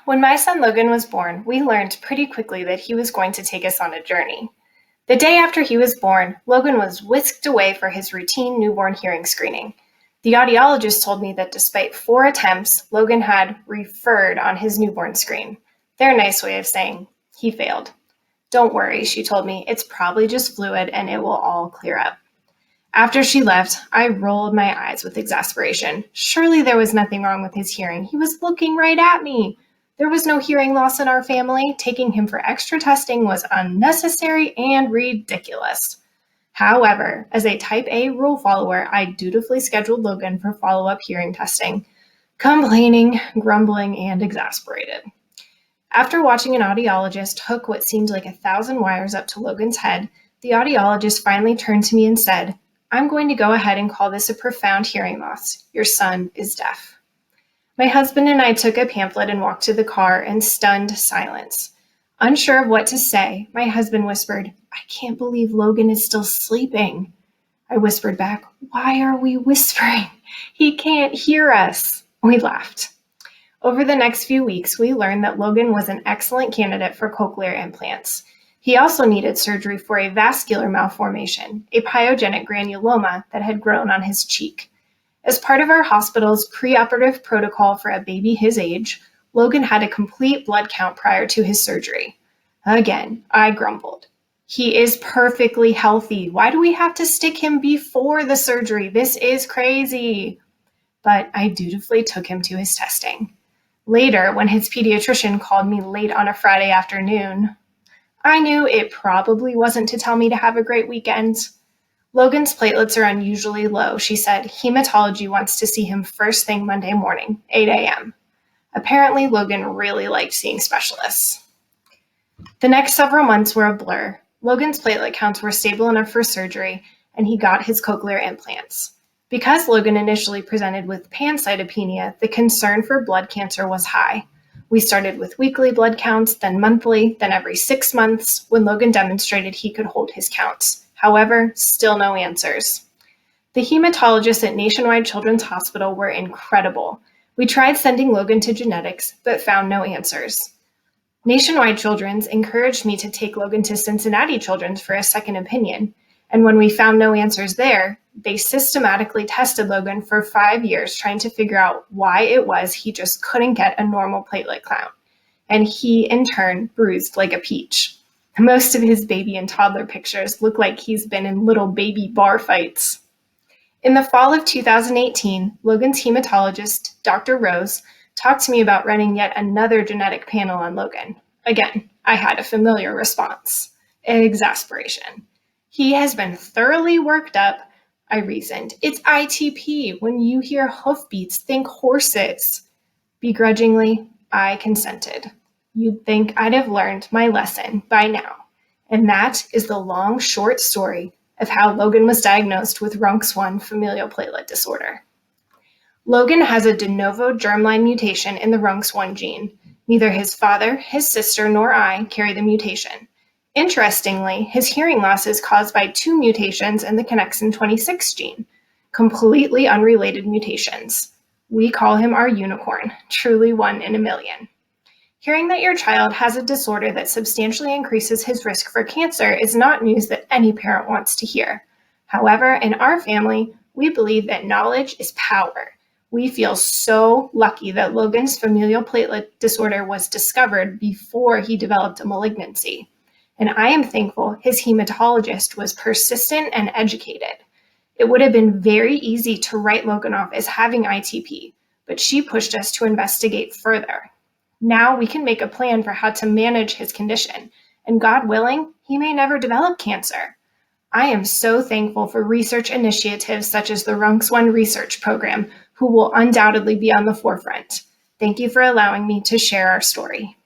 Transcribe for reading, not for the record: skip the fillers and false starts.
When my son Logan was born, we learned pretty quickly that he was going to take us on a journey. The day after he was born, Logan was whisked away for his routine newborn hearing screening. The audiologist told me that despite 4 attempts, Logan had referred on his newborn screen. Their nice way of saying he failed. Don't worry, she told me, it's probably just fluid and it will all clear up. After she left, I rolled my eyes with exasperation. Surely there was nothing wrong with his hearing. He was looking right at me. There was no hearing loss in our family. Taking him for extra testing was unnecessary and ridiculous. However, as a type A rule follower, I dutifully scheduled Logan for follow-up hearing testing, complaining, grumbling, and exasperated. After watching an audiologist hook what seemed like 1,000 wires up to Logan's head, the audiologist finally turned to me and said, "I'm going to go ahead and call this a profound hearing loss. Your son is deaf." My husband and I took a pamphlet and walked to the car in stunned silence. Unsure of what to say, my husband whispered, "I can't believe Logan is still sleeping." I whispered back, "Why are we whispering? He can't hear us." We laughed. Over the next few weeks, we learned that Logan was an excellent candidate for cochlear implants. He also needed surgery for a vascular malformation, a pyogenic granuloma that had grown on his cheek. As part of our hospital's preoperative protocol for a baby his age, Logan had a complete blood count prior to his surgery. Again, I grumbled. He is perfectly healthy. Why do we have to stick him before the surgery? This is crazy. But I dutifully took him to his testing. Later, when his pediatrician called me late on a Friday afternoon, I knew it probably wasn't to tell me to have a great weekend. Logan's platelets are unusually low, she said. Hematology wants to see him first thing Monday morning, 8 a.m. Apparently, Logan really liked seeing specialists. The next several months were a blur. Logan's platelet counts were stable enough for surgery, and he got his cochlear implants. Because Logan initially presented with pancytopenia, the concern for blood cancer was high. We started with weekly blood counts, then monthly, then every 6 months, when Logan demonstrated he could hold his counts. However, still no answers. The hematologists at Nationwide Children's Hospital were incredible. We tried sending Logan to genetics, but found no answers. Nationwide Children's encouraged me to take Logan to Cincinnati Children's for a second opinion, and when we found no answers there, they systematically tested Logan for 5 years trying to figure out why it was he just couldn't get a normal platelet count, and he, in turn, bruised like a peach. Most of his baby and toddler pictures look like he's been in little baby bar fights. In the fall of 2018, Logan's hematologist, Dr. Rose, talked to me about running yet another genetic panel on Logan. Again, I had a familiar response: exasperation. He has been thoroughly worked up, I reasoned. It's ITP. When you hear hoofbeats, think horses. Begrudgingly, I consented. You'd think I'd have learned my lesson by now. And that is the long, short story of how Logan was diagnosed with RUNX1 familial platelet disorder. Logan has a de novo germline mutation in the RUNX1 gene. Neither his father, his sister, nor I carry the mutation. Interestingly, his hearing loss is caused by 2 mutations in the connexin 26 gene, completely unrelated mutations. We call him our unicorn, truly one in a million. Hearing that your child has a disorder that substantially increases his risk for cancer is not news that any parent wants to hear. However, in our family, we believe that knowledge is power. We feel so lucky that Logan's familial platelet disorder was discovered before he developed a malignancy. And I am thankful his hematologist was persistent and educated. It would have been very easy to write Logan off as having ITP, but she pushed us to investigate further. Now we can make a plan for how to manage his condition, and God willing, he may never develop cancer. I am so thankful for research initiatives such as the RUNX1 Research Program, who will undoubtedly be on the forefront. Thank you for allowing me to share our story.